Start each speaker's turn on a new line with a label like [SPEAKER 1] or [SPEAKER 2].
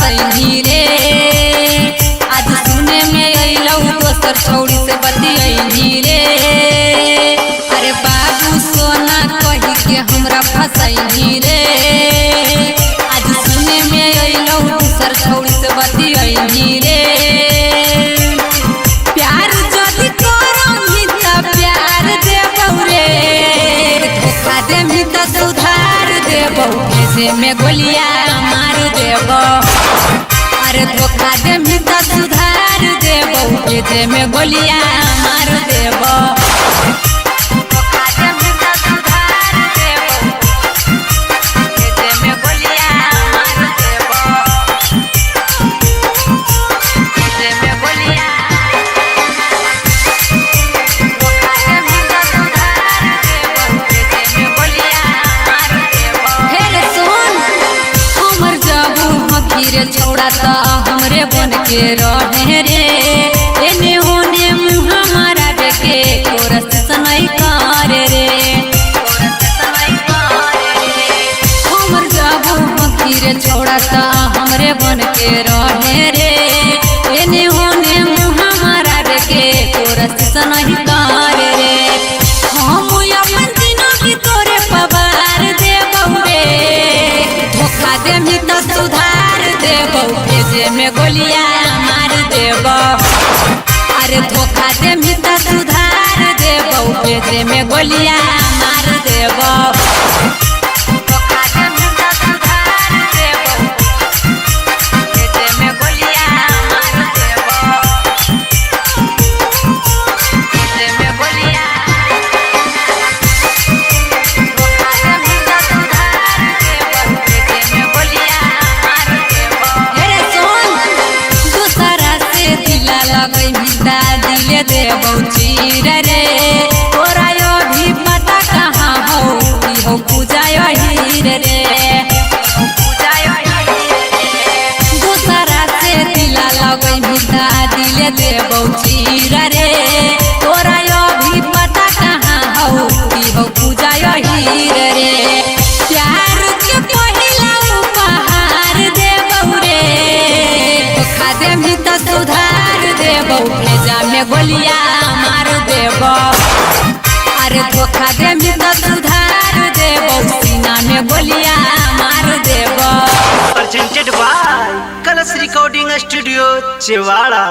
[SPEAKER 1] फसैनी रे। आज सुने में अइलौ दोसर छौड़ी से बतियैनी रे। अरे बाबू सोना कही के हमरा फसैनी रे। आज सुने में अइलौ दोसर छौड़ी से बतियैनी रे। प्यार जदी करमी त प्यार देबौ रे। धोखा देमी त सुधार देबौ, भेजे में गोलियां मार देबौ। अरे धोखा देमी त सुधार देबौ, भेजे में गोलियां मार देबौ। धोखा देमी त सुधार देबौ, भेजे में गोलियां मार देबौ। भेजे में गोलियां। धोखा देमी त सुधार देबौ, भेजे में गोलियां मार देबौ। हेरे सुन हमर जाबू हकीरे छौड़ा त हमरे बन के रहे रे। एने होने मुँह हमारा देखे कोरस सनई करे रे। हमर जाबू हकीरे छौड़ा त हमरे बन के रहे रे। एने होने मुँह हमारा देखे कोरस सनई करे रे। हम अपन जिंदगी तोरे पवार देबौ रे। धोखा देमी त सुधार देबौ, भेजे में गोलियां मार देबौ। अरे धोखा देमी त सुधार देबौ, भेजे में गोलियां मार देबौ। धोखा देमी त सुधार देबौ, भेजे में गोलियां मार देबौ। भेजे में गोलियां। धोखा देमी त सुधार देबौ, भेजे में गोलियां मार देबौ। हेरे सुन दूसरा से दिला लगई मिटा दिले देबौ चीर रे। तोरा यो भी पता कहाँ हो ई हो पूजा हीर रे। दूसरा से दिला लगई मिटा दिले देबौ चीर रे। तोरा यो भी पता कहाँ हो ई हो पूजा हीर रे। प्यार के पहिला उपहार देबौ रे। धोखा देमी त सुधार देबौ, भेजा में गोलियां मार देबौ। अरे धोखा देमी त सुधार देबौ, सीना में गोलियां मार देबौ।
[SPEAKER 2] Presented by Colors Recording Studio, Chewala।